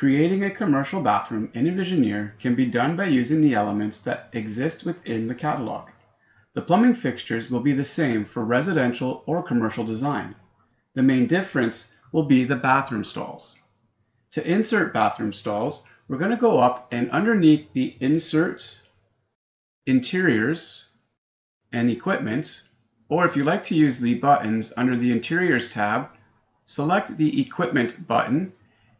Creating a commercial bathroom in Envisioneer can be done by using the elements that exist within the catalog. The plumbing fixtures will be the same for residential or commercial design. The main difference will be the bathroom stalls. To insert bathroom stalls, we're going to go up and underneath the Insert, Interiors, and Equipment, or if you like to use the buttons under the Interiors tab, select the Equipment button,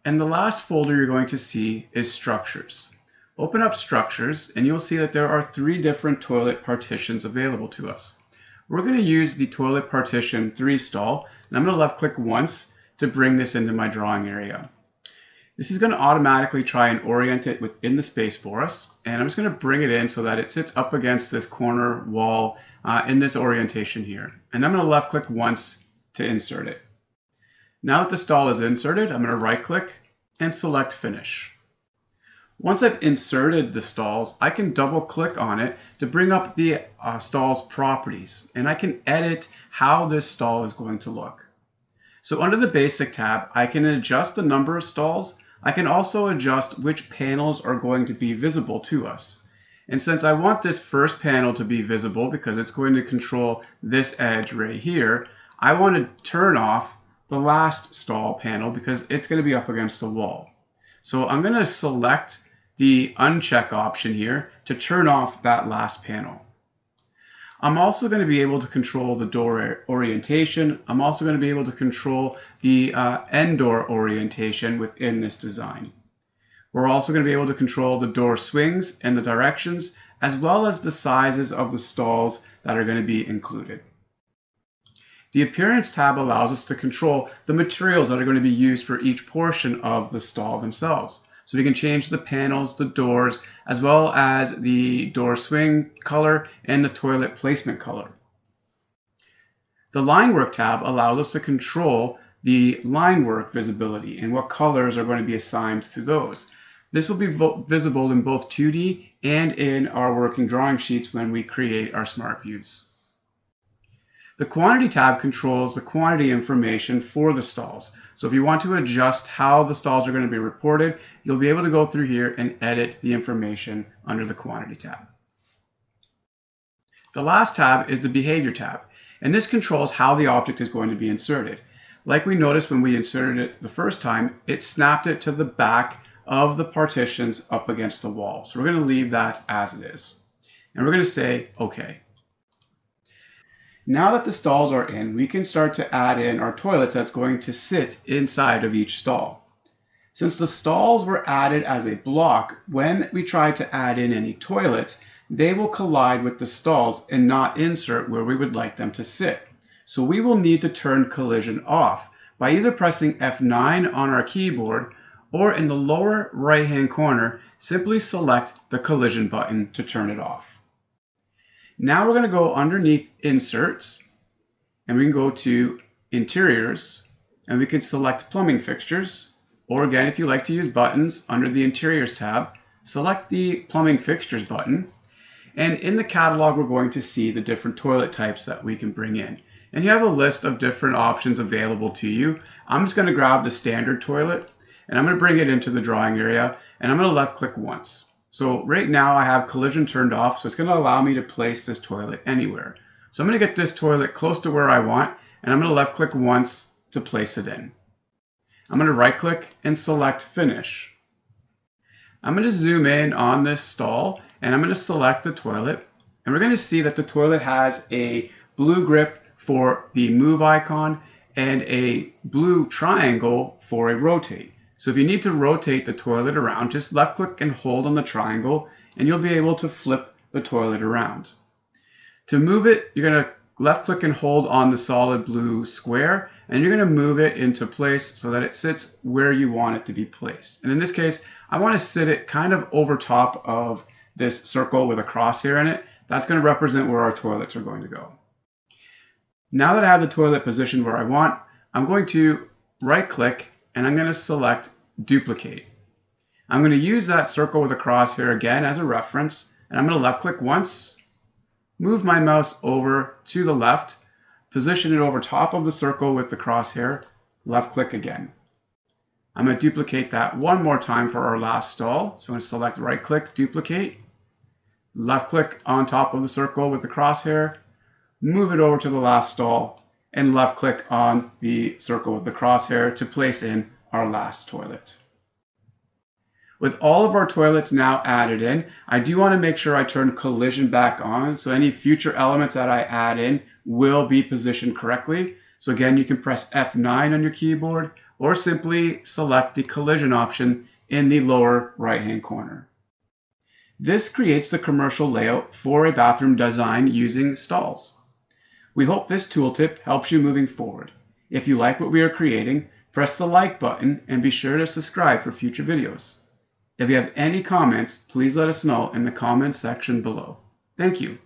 and the last folder you're going to see is Structures. Open up Structures and you'll see that there are 3 different toilet partitions available to us. We're going to use the Toilet Partition 3 stall, and I'm going to left click once to bring this into my drawing area. This is going to automatically try and orient it within the space for us, and I'm just going to bring it in so that it sits up against this corner wall in this orientation here. And I'm going to left click once to insert it. Now that the stall is inserted, I'm going to right click and select Finish. Once I've inserted the stalls, I can double click on it to bring up the stall's properties, and I can edit how this stall is going to look. So under the Basic tab, I can adjust the number of stalls. I can also adjust which panels are going to be visible to us. And since I want this first panel to be visible because it's going to control this edge right here, I want to turn off the last stall panel because it's going to be up against the wall. So I'm going to select the uncheck option here to turn off that last panel. I'm also going to be able to control the door orientation. I'm also going to be able to control the end door orientation within this design. We're also going to be able to control the door swings and the directions, as well as the sizes of the stalls that are going to be included. The Appearance tab allows us to control the materials that are going to be used for each portion of the stall themselves. So we can change the panels, the doors, as well as the door swing color and the toilet placement color. The Line Work tab allows us to control the line work visibility and what colors are going to be assigned to those. This will be visible in both 2D and in our working drawing sheets when we create our smart views. The Quantity tab controls the quantity information for the stalls. So if you want to adjust how the stalls are going to be reported, you'll be able to go through here and edit the information under the Quantity tab. The last tab is the Behavior tab, and this controls how the object is going to be inserted. Like we noticed when we inserted it the first time, it snapped it to the back of the partitions up against the wall. So we're going to leave that as it is. And we're going to say OK. Now that the stalls are in, we can start to add in our toilets that's going to sit inside of each stall. Since the stalls were added as a block, when we try to add in any toilets, they will collide with the stalls and not insert where we would like them to sit. So we will need to turn collision off by either pressing F9 on our keyboard, or in the lower right-hand corner, simply select the collision button to turn it off. Now we're going to go underneath Inserts, and we can go to Interiors, and we can select Plumbing Fixtures, or again, if you like to use buttons, under the Interiors tab, select the Plumbing Fixtures button, and in the catalog we're going to see the different toilet types that we can bring in. And you have a list of different options available to you. I'm just going to grab the standard toilet, and I'm going to bring it into the drawing area, and I'm going to left click once. So right now I have collision turned off, so it's going to allow me to place this toilet anywhere. So I'm going to get this toilet close to where I want, and I'm going to left click once to place it in. I'm going to right click and select Finish. I'm going to zoom in on this stall, and I'm going to select the toilet, and we're going to see that the toilet has a blue grip for the move icon and a blue triangle for a rotate. So if you need to rotate the toilet around, just left click and hold on the triangle and you'll be able to flip the toilet around. To move it, you're going to left click and hold on the solid blue square, and you're going to move it into place so that it sits where you want it to be placed. And in this case, I want to sit it kind of over top of this circle with a crosshair in it. That's going to represent where our toilets are going to go. Now that I have the toilet positioned where I want, I'm going to right click and I'm going to select Duplicate. I'm going to use that circle with a crosshair again as a reference, and I'm going to left click once, move my mouse over to the left, position it over top of the circle with the crosshair, left click again. I'm going to duplicate that one more time for our last stall. So I'm going to select right click, duplicate, left click on top of the circle with the crosshair, move it over to the last stall, and left click on the circle with the crosshair to place in our last toilet. With all of our toilets now added in, I do want to make sure I turn collision back on, so any future elements that I add in will be positioned correctly. So again, you can press F9 on your keyboard or simply select the collision option in the lower right-hand corner. This creates the commercial layout for a bathroom design using stalls. We hope this tooltip helps you moving forward. If you like what we are creating, press the like button and be sure to subscribe for future videos. If you have any comments, please let us know in the comments section below. Thank you.